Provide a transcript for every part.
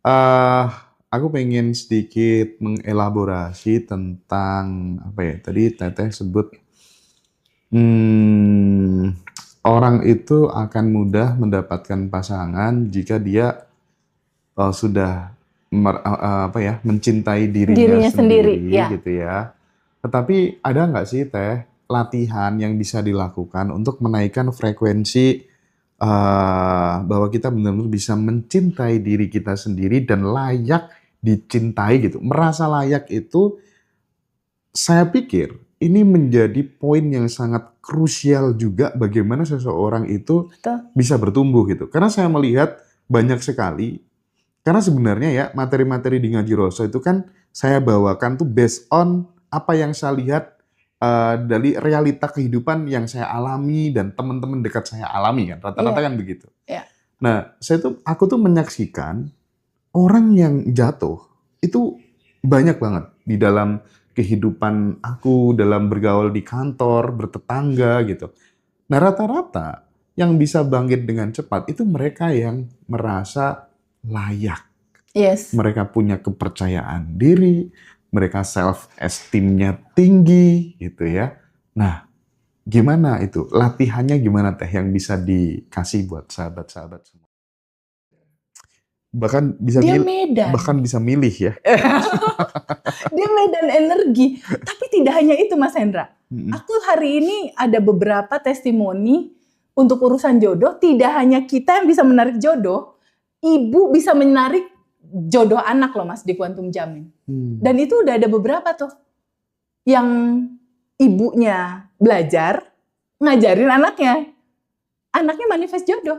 Eh, aku pengen sedikit mengelaborasi tentang apa ya? Tadi Teteh sebut hmm, orang itu akan mudah mendapatkan pasangan jika dia sudah apa ya, mencintai dirinya Dirinya sendiri, sendiri ya. gitu ya. Tetapi ada nggak sih Teh latihan yang bisa dilakukan untuk menaikkan frekuensi bahwa kita benar-benar bisa mencintai diri kita sendiri dan layak dicintai gitu. Merasa layak itu saya pikir ini menjadi poin yang sangat krusial juga bagaimana seseorang itu Betul. bisa bertumbuh gitu. Karena saya melihat banyak sekali, karena sebenarnya ya materi-materi di Ngaji Roso itu kan saya bawakan tuh based on apa yang saya lihat dari realita kehidupan yang saya alami dan teman-teman dekat saya alami kan. Rata-rata Iya, kan begitu. iya. Nah, aku tuh menyaksikan orang yang jatuh itu banyak banget di dalam kehidupan aku, dalam bergaul di kantor, bertetangga gitu. Nah, rata-rata yang bisa bangkit dengan cepat itu mereka yang merasa layak. Yes. Mereka punya kepercayaan diri, mereka self esteem-nya tinggi gitu ya. Nah, gimana itu? Latihannya gimana Teh yang bisa dikasih buat sahabat-sahabat semua? Bahkan bisa Dia milih, Medan. ya. Dia Medan energi. Tapi tidak hanya itu, Mas Hendra. Mm-mm. Aku hari ini ada beberapa testimoni untuk urusan jodoh. Tidak hanya kita yang bisa menarik jodoh, ibu bisa menarik jodoh anak loh Mas di Quantum Jamin. Dan itu udah ada beberapa tuh yang ibunya belajar ngajarin anaknya. Anaknya manifest jodoh.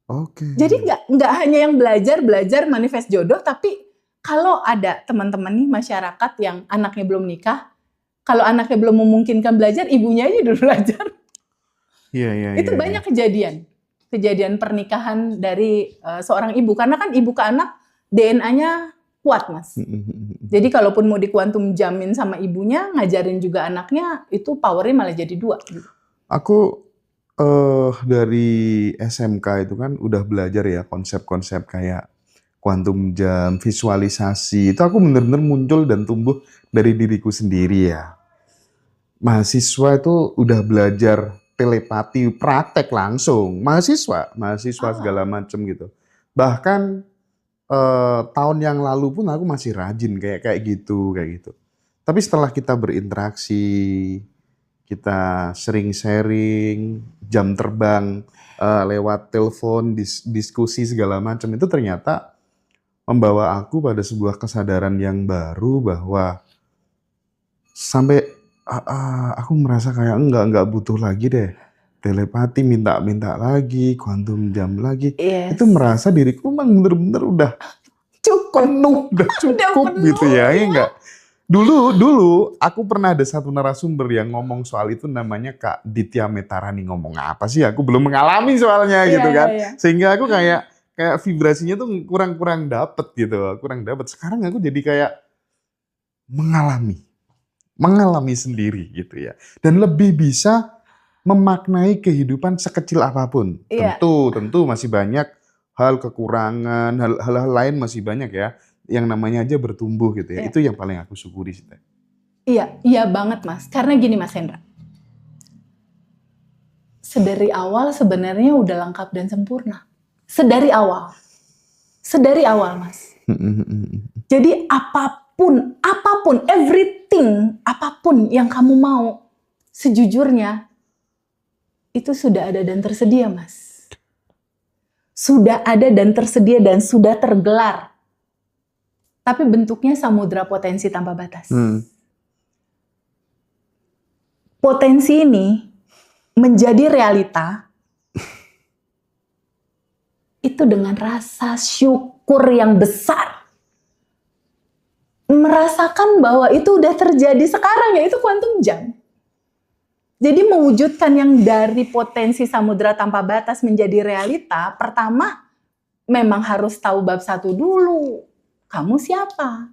Oke. Jadi nggak hanya yang belajar manifest jodoh, tapi kalau ada teman-teman nih masyarakat yang anaknya belum nikah, kalau anaknya belum memungkinkan belajar, ibunya aja dulu belajar. Iya. Itu banyak kejadian pernikahan dari seorang ibu, karena kan ibu ke anak DNA-nya kuat, Mas. Jadi kalaupun mau di Quantum Jamin sama ibunya, ngajarin juga anaknya, itu powernya malah jadi 2. Gitu. Aku dari SMK itu kan udah belajar ya konsep-konsep kayak kuantum jam, visualisasi. Itu aku benar-benar muncul dan tumbuh dari diriku sendiri ya. Mahasiswa itu udah belajar telepati, praktek langsung. Mahasiswa segala macem gitu. Bahkan tahun yang lalu pun aku masih rajin kayak gitu. Tapi setelah kita berinteraksi, kita sering sharing, jam terbang lewat telepon, diskusi segala macam, itu ternyata membawa aku pada sebuah kesadaran yang baru bahwa sampai aku merasa kayak enggak butuh lagi deh telepati, minta lagi, kuantum jam lagi. Yes. Itu merasa diriku memang bener-bener udah cukup, udah cukup gitu ya enggak? Dulu aku pernah ada satu narasumber yang ngomong soal itu, namanya Kak Ditya Metarani. Ngomong apa sih? Aku belum mengalami soalnya gitu kan. Sehingga aku kayak vibrasinya tuh kurang dapet gitu. Sekarang aku jadi kayak mengalami sendiri gitu ya. Dan lebih bisa memaknai kehidupan sekecil apapun. Iya. Tentu masih banyak hal kekurangan, hal-hal lain masih banyak ya. Yang namanya aja bertumbuh gitu ya. Iya. Itu yang paling aku syukuri sih. Iya banget Mas. Karena gini Mas Hendra. Sedari awal sebenarnya udah lengkap dan sempurna. Sedari awal Mas. Jadi apapun, everything, apapun yang kamu mau, sejujurnya itu sudah ada dan tersedia Mas. Sudah ada dan tersedia dan sudah tergelar. Tapi bentuknya samudra potensi tanpa batas. Potensi ini menjadi realita itu dengan rasa syukur yang besar. Merasakan bahwa itu udah terjadi sekarang, yaitu kuantum jam. Jadi mewujudkan yang dari potensi samudra tanpa batas menjadi realita, pertama memang harus tahu bab 1 dulu. Kamu siapa?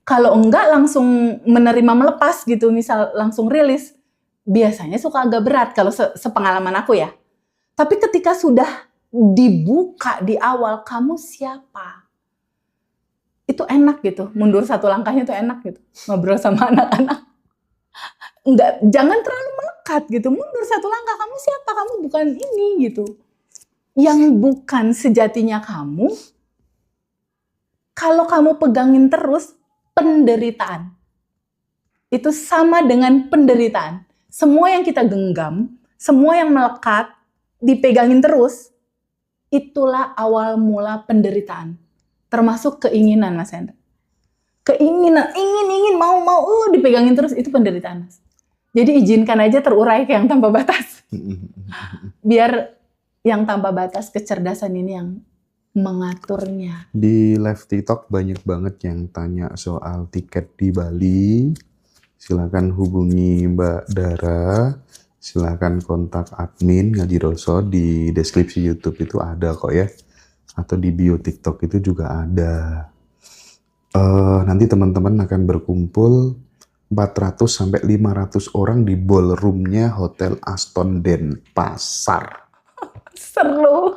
Kalau enggak langsung menerima melepas gitu, misal langsung rilis, biasanya suka agak berat kalau sepengalaman aku ya. Tapi ketika sudah dibuka di awal, kamu siapa? itu enak gitu. Mundur satu langkahnya tuh enak gitu. Ngobrol sama anak-anak. Jangan terlalu melekat gitu. Mundur satu langkah, kamu siapa? Kamu bukan ini gitu. Yang bukan sejatinya kamu, kalau kamu pegangin terus, penderitaan. Itu sama dengan penderitaan. Semua yang kita genggam, semua yang melekat, dipegangin terus, itulah awal mula penderitaan. Termasuk keinginan, Mas Hendra. Keinginan, ingin, mau, dipegangin terus, itu penderitaan, Mas. Jadi izinkan aja terurai ke yang tanpa batas. Biar yang tanpa batas kecerdasan ini yang mengaturnya. Di live TikTok banyak banget yang tanya soal tiket di Bali. Silakan hubungi Mbak Dara. Silakan kontak admin Ngaji Roso, di deskripsi YouTube itu ada kok ya. Atau di bio TikTok itu juga ada. Nanti teman-teman akan berkumpul 400 sampai 500 orang di ballroomnya Hotel Aston Denpasar. Seru.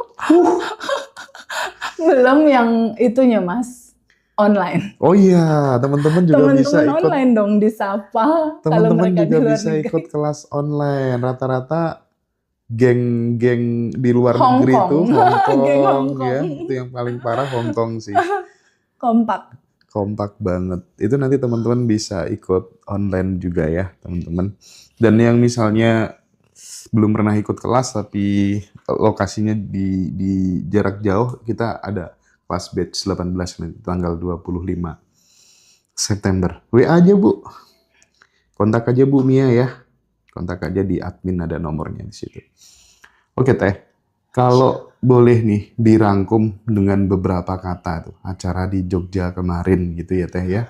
Belum yang itunya, Mas, online. Oh iya, teman-teman juga bisa Teman-teman ikut. online dong disapa. Kalau Teman-teman mereka di juga luar bisa negeri. ikut kelas online. Rata-rata geng-geng di luar Hong negeri itu Kong. Hong Geng Kong Hong ya. Kong. Itu yang paling parah Hong Kong sih. Kompak. Kompak banget. Itu nanti teman-teman bisa ikut online juga ya, teman-teman. Dan yang misalnya belum pernah ikut kelas tapi lokasinya di jarak jauh, kita ada kelas batch 18 nanti tanggal 25 September. WA aja Bu. Kontak aja Bu Mia ya. Kontak aja di admin, ada nomornya di situ. Oke Teh. Kalau boleh nih dirangkum dengan beberapa kata tuh acara di Jogja kemarin gitu ya Teh ya.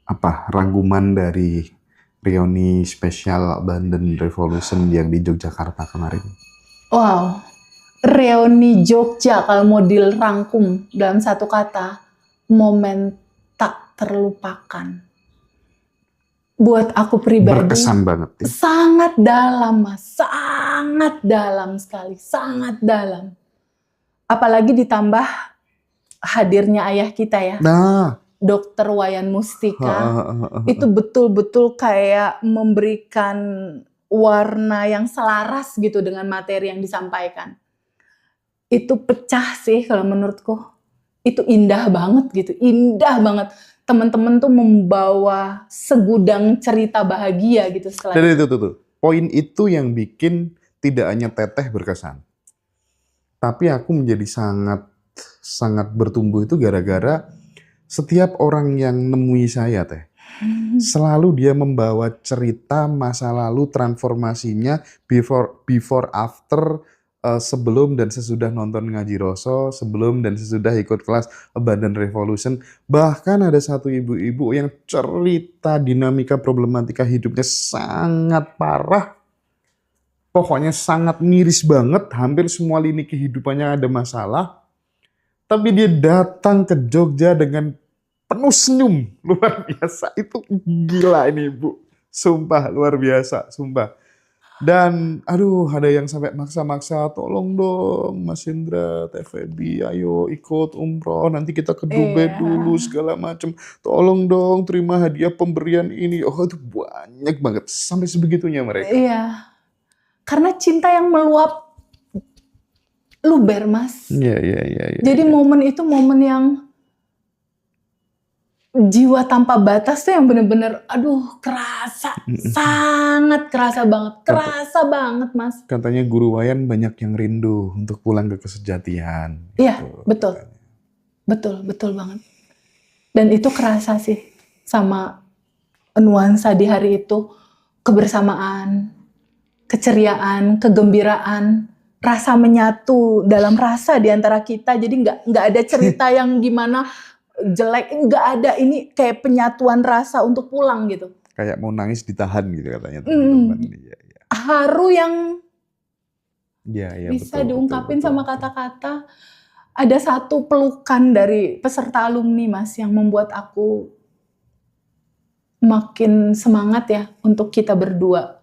Apa rangkuman dari reuni spesial Abandon Revolution yang di Yogyakarta kemarin? Wow. Reuni Jogja kalau mau dirangkum dalam satu kata, momen tak terlupakan. Buat aku pribadi, Berkesan banget ya. sangat dalam, Mas. Sangat dalam sekali. Sangat dalam. Apalagi ditambah hadirnya ayah kita ya. Nah, Dr. Wayan Mustika. Itu betul-betul kayak memberikan warna yang selaras gitu dengan materi yang disampaikan. Itu pecah sih kalau menurutku. Itu indah banget gitu. Indah banget. Teman-teman tuh membawa segudang cerita bahagia gitu setelah dan itu. itu. Poin itu yang bikin tidak hanya Teteh berkesan. Tapi aku menjadi sangat bertumbuh itu gara-gara setiap orang yang nemui saya Teh, selalu dia membawa cerita masa lalu, transformasinya, before after, sebelum dan sesudah nonton Ngaji Roso, sebelum dan sesudah ikut kelas Abandon Revolution. Bahkan ada satu ibu-ibu yang cerita dinamika problematika hidupnya sangat parah. Pokoknya sangat miris banget, hampir semua lini kehidupannya ada masalah. Tapi dia datang ke Jogja dengan penuh senyum, luar biasa. Itu gila ini Bu, sumpah luar biasa, sumpah. Dan aduh, ada yang sampai maksa-maksa, tolong dong Mas Indra, Teh Feby, ayo ikut umroh, nanti kita ke Dubai dulu segala macam. Tolong dong terima hadiah pemberian ini. Oh itu banyak banget, sampai sebegitunya mereka. Iya. Karena cinta yang meluap luber, Mas. Iya. Jadi momen itu momen yang jiwa tanpa batas tuh yang bener-bener aduh kerasa, sangat kerasa banget Mas. Katanya Guru Wayan banyak yang rindu untuk pulang ke kesejatian. Iya, Gitu. betul banget. Dan itu kerasa sih sama nuansa di hari itu, kebersamaan, keceriaan, kegembiraan, rasa menyatu dalam rasa di antara kita. Jadi nggak ada cerita yang gimana jelek, nggak ada. Ini kayak penyatuan rasa untuk pulang gitu. Kayak mau nangis ditahan gitu katanya teman-teman. Iya. Haru yang Iya, bisa betul, diungkapin betul. sama kata-kata. Ada satu pelukan dari peserta alumni Mas yang membuat aku makin semangat ya untuk kita berdua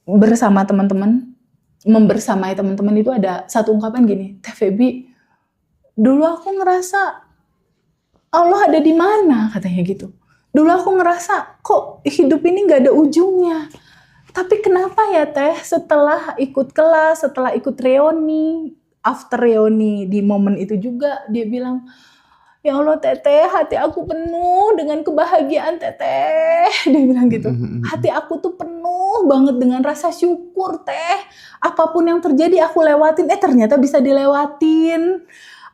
bersama teman-teman, membersamai teman-teman. Itu ada satu ungkapan gini, Teh Feby, dulu aku ngerasa Allah ada di mana, katanya gitu. Dulu aku ngerasa kok hidup ini gak ada ujungnya. Tapi kenapa ya Teh, setelah ikut kelas, setelah ikut reuni, after reuni di momen itu juga dia bilang, ya Allah Teteh, hati aku penuh dengan kebahagiaan Teteh. Dia bilang gitu. Hati aku tuh penuh banget dengan rasa syukur Teh. Apapun yang terjadi aku lewatin, ternyata bisa dilewatin.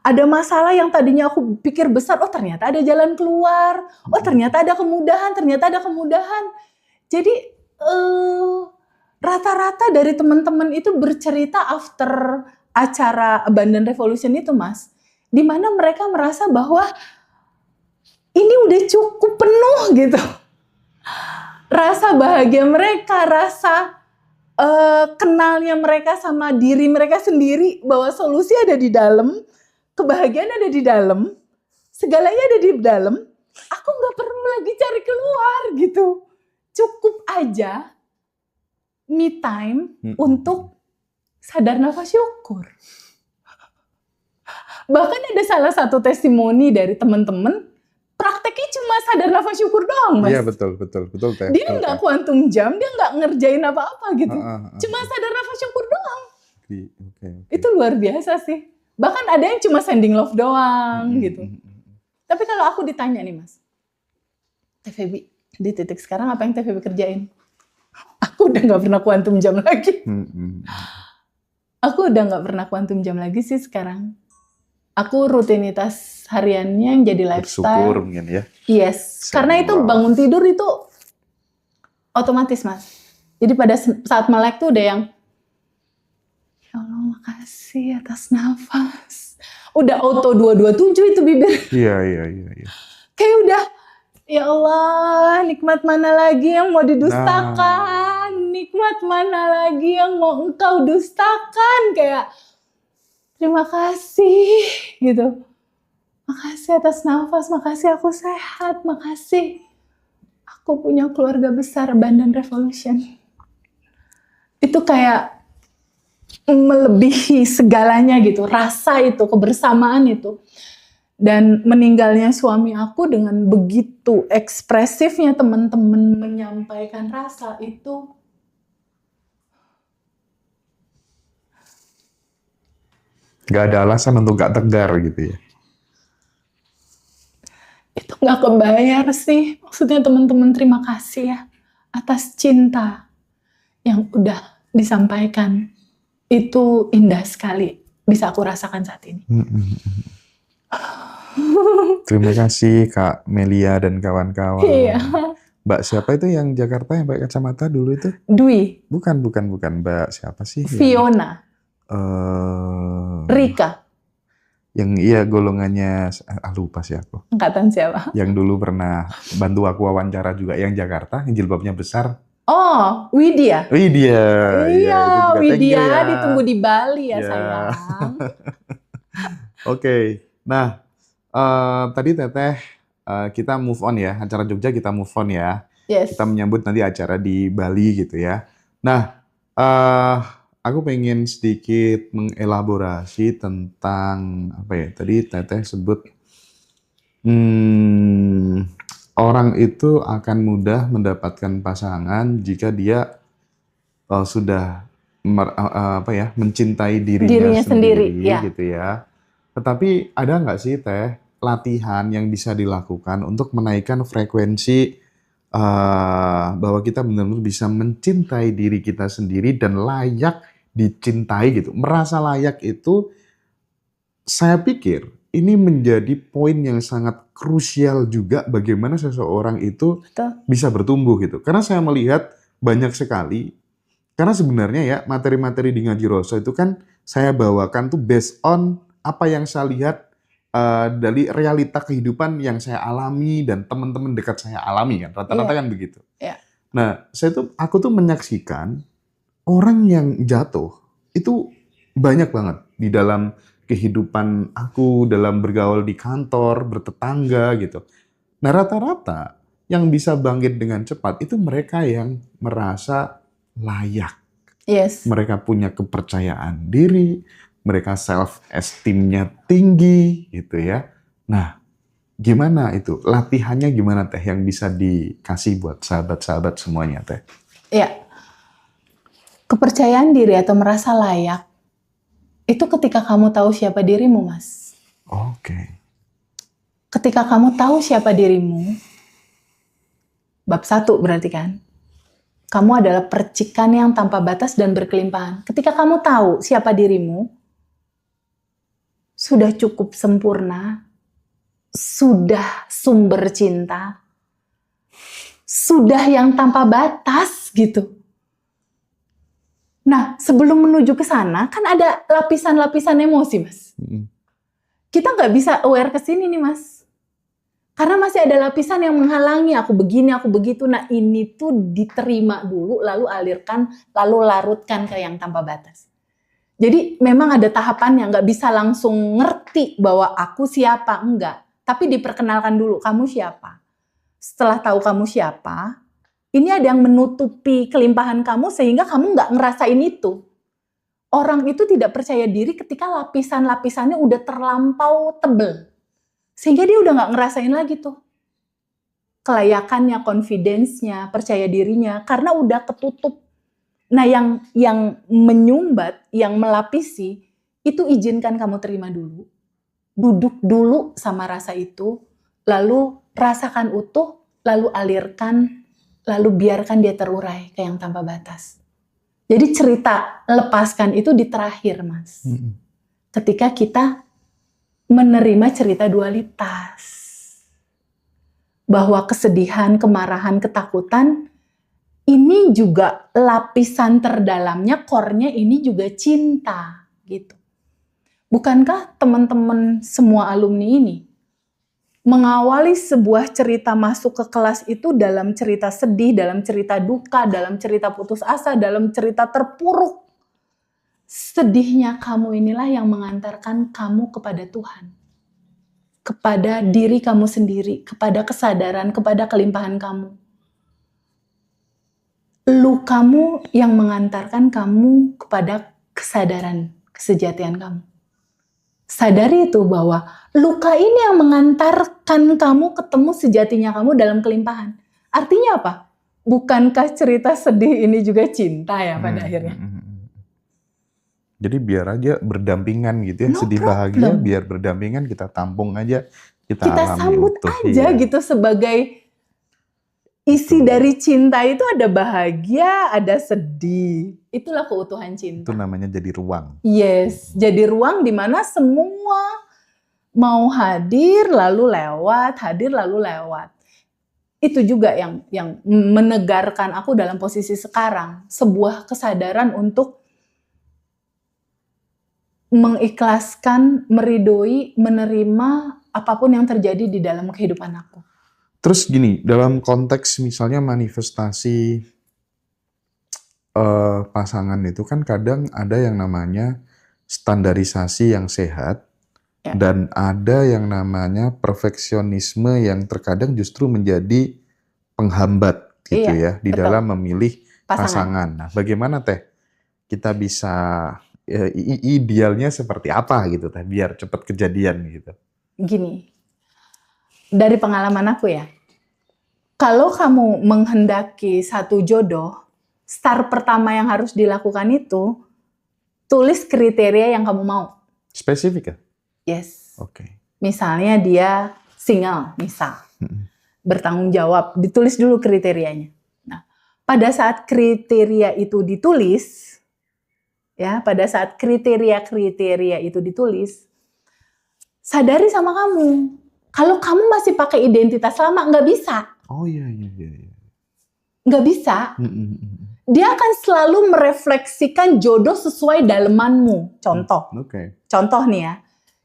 Ada masalah yang tadinya aku pikir besar, oh ternyata ada jalan keluar. Oh ternyata ada kemudahan, ternyata ada kemudahan. Jadi rata-rata dari teman-teman itu bercerita after acara Abundant Revolution itu Mas. Di mana mereka merasa bahwa ini udah cukup penuh gitu. Rasa bahagia mereka, rasa kenalnya mereka sama diri mereka sendiri, bahwa solusi ada di dalam, kebahagiaan ada di dalam, segalanya ada di dalam. Aku gak perlu lagi cari keluar gitu. Cukup aja me time untuk sadar nafas syukur. Bahkan ada salah satu testimoni dari teman-teman, prakteknya cuma sadar nafas syukur doang Mas. Iya betul Teh. Dia nggak quantum jam, dia nggak ngerjain apa-apa gitu. Cuma sadar nafas syukur doang. Okay. Itu luar biasa sih. Bahkan ada yang cuma sending love doang gitu. Tapi kalau aku ditanya nih Mas, Teh Feby, di titik sekarang apa yang Teh Feby kerjain? Aku udah nggak pernah quantum jam lagi. Aku udah nggak pernah quantum jam lagi sih sekarang. Aku rutinitas hariannya yang jadi lifestyle. Bersyukur mungkin ya. Yes, karena itu bangun tidur itu otomatis Mas. Jadi pada saat melek tuh udah yang, ya Allah makasih atas nafas. Udah auto 227 itu bibir. Iya. Kayak udah, ya Allah nikmat mana lagi yang mau didustakan. Nikmat mana lagi yang mau engkau dustakan. Kayak terima kasih gitu. Makasih atas nafas, makasih aku sehat, makasih aku punya keluarga besar Abundant Revolution. Itu kayak melebihi segalanya gitu, rasa itu, kebersamaan itu. Dan meninggalnya suami aku dengan begitu ekspresifnya teman-teman menyampaikan rasa itu, Gak ada alasan untuk gak tegar gitu ya. itu nggak kebayar sih. Maksudnya teman-teman terima kasih ya atas cinta yang udah disampaikan. Itu indah sekali bisa aku rasakan saat ini. Terima kasih Kak Melia dan kawan-kawan. Iya. Mbak siapa itu yang Jakarta yang pakai kacamata dulu itu? Dwi. Bukan. Mbak siapa sih? Fiona. Rika. Yang iya golongannya, lupa sih aku. Angkatan siapa? Yang dulu pernah bantu aku wawancara juga yang Jakarta, yang jilbabnya besar. Oh, Widya. Widya. Iya, Widya ya. ditunggu di Bali ya, Ya. sayang. Oke. Nah, tadi Teteh kita move on ya, acara Jogja kita move on ya. Yes. Kita menyambut nanti acara di Bali gitu ya. Nah, aku pengen sedikit mengelaborasi tentang apa ya? Tadi Teteh sebut orang itu akan mudah mendapatkan pasangan jika dia sudah mencintai dirinya sendiri ya. gitu ya. Tetapi ada nggak sih Teh latihan yang bisa dilakukan untuk menaikkan frekuensi bahwa kita benar-benar bisa mencintai diri kita sendiri dan layak dicintai gitu. Merasa layak itu saya pikir ini menjadi poin yang sangat krusial juga bagaimana seseorang itu bisa bertumbuh gitu. Karena saya melihat banyak sekali, karena sebenarnya ya materi-materi di Ngaji Roso itu kan saya bawakan tuh based on apa yang saya lihat dari realita kehidupan yang saya alami dan teman-teman dekat saya alami kan. Rata-rata kan begitu. Yeah. Nah, aku tuh menyaksikan orang yang jatuh itu banyak banget di dalam kehidupan aku, dalam bergaul di kantor, bertetangga gitu. Nah rata-rata yang bisa bangkit dengan cepat itu mereka yang merasa layak. Yes. Mereka punya kepercayaan diri, mereka self-esteem-nya tinggi gitu ya. Nah Gimana itu? Latihannya gimana Teh yang bisa dikasih buat sahabat-sahabat semuanya Teh? Ya, kepercayaan diri atau merasa layak itu ketika kamu tahu siapa dirimu, Mas. Oke. Ketika kamu tahu siapa dirimu, bab 1 berarti kan, kamu adalah percikan yang tanpa batas dan berkelimpahan. Ketika kamu tahu siapa dirimu, sudah cukup sempurna, sudah sumber cinta, sudah yang tanpa batas gitu. Nah, sebelum menuju ke sana, kan ada lapisan-lapisan emosi, Mas. Kita nggak bisa aware ke sini nih, Mas. Karena masih ada lapisan yang menghalangi, aku begini, aku begitu. Nah, ini tuh diterima dulu, lalu alirkan, lalu larutkan ke yang tanpa batas. Jadi memang ada tahapan yang nggak bisa langsung ngerti bahwa aku siapa, enggak. Tapi diperkenalkan dulu, kamu siapa. Setelah tahu kamu siapa, ini ada yang menutupi kelimpahan kamu sehingga kamu nggak ngerasain itu. Orang itu tidak percaya diri ketika lapisan-lapisannya udah terlampau tebel. Sehingga dia udah nggak ngerasain lagi tuh. Kelayakannya, confidence-nya, percaya dirinya, karena udah ketutup. Nah yang menyumbat, yang melapisi, itu izinkan kamu terima dulu. Duduk dulu sama rasa itu, lalu rasakan utuh, lalu alirkan, lalu biarkan dia terurai ke yang tanpa batas. Jadi cerita lepaskan itu di terakhir, Mas. Ketika kita menerima cerita dualitas. Bahwa kesedihan, kemarahan, ketakutan, ini juga lapisan terdalamnya, core-nya ini juga cinta, gitu. Bukankah teman-teman semua alumni ini mengawali sebuah cerita masuk ke kelas itu dalam cerita sedih, dalam cerita duka, dalam cerita putus asa, dalam cerita terpuruk. Sedihnya kamu inilah yang mengantarkan kamu kepada Tuhan. Kepada diri kamu sendiri, kepada kesadaran, kepada kelimpahan kamu. Lukamu yang mengantarkan kamu kepada kesadaran, kesejatian kamu. Sadari itu bahwa luka ini yang mengantarkan kamu ketemu sejatinya kamu dalam kelimpahan. Artinya apa? Bukankah cerita sedih ini juga cinta ya pada akhirnya? Jadi biar aja berdampingan gitu ya, No sedih problem. bahagia biar berdampingan, kita tampung aja, kita alami sambut utuh. aja Iya. gitu sebagai isi Betul. dari cinta itu ada bahagia, ada sedih. Itulah keutuhan cinta. Itu namanya jadi ruang. Yes, jadi ruang di mana semua mau hadir lalu lewat, hadir lalu lewat. Itu juga yang menegarkan aku dalam posisi sekarang, sebuah kesadaran untuk mengikhlaskan, meridoi, menerima apapun yang terjadi di dalam kehidupan aku. Terus gini, dalam konteks misalnya manifestasi pasangan itu kan kadang ada yang namanya standarisasi yang sehat, Ya. dan ada yang namanya perfeksionisme yang terkadang justru menjadi penghambat gitu Iya, ya di betul. dalam memilih Pasangan. pasangan. Nah, bagaimana Teh kita bisa idealnya seperti apa gitu Teh biar cepat kejadian gitu? Gini, dari pengalaman aku ya, kalau kamu menghendaki satu jodoh, start pertama yang harus dilakukan itu, tulis kriteria yang kamu mau. Spesifik ya? Yes. Oke. Misalnya dia single, misal. Bertanggung jawab, ditulis dulu kriterianya. Nah, pada saat kriteria itu ditulis, ya, pada saat kriteria itu ditulis, sadari sama kamu. Kalau kamu masih pakai identitas lama, nggak bisa. Oh iya. Nggak bisa. Dia akan selalu merefleksikan jodoh sesuai dalemanmu. Contoh nih ya,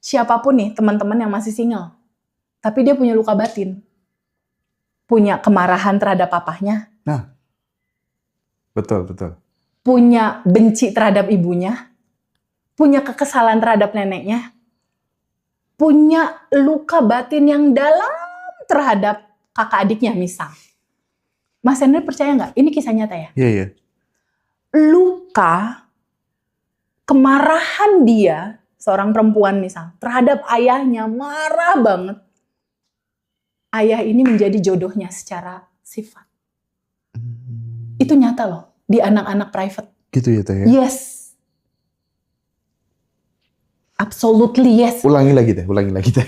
siapapun nih teman-teman yang masih single, tapi dia punya luka batin, punya kemarahan terhadap papahnya, Nah, betul. punya benci terhadap ibunya, punya kekesalan terhadap neneknya, punya luka batin yang dalam terhadap kakak adiknya misal. Mas Henry percaya nggak? Ini kisah nyata ya. Iya. Luka, kemarahan dia, seorang perempuan misal, terhadap ayahnya marah banget. ayah ini menjadi jodohnya secara sifat. Hmm. Itu nyata loh di anak-anak private. Gitu ya Teh ya? Yes. Absolutely yes. Ulangi lagi Teh.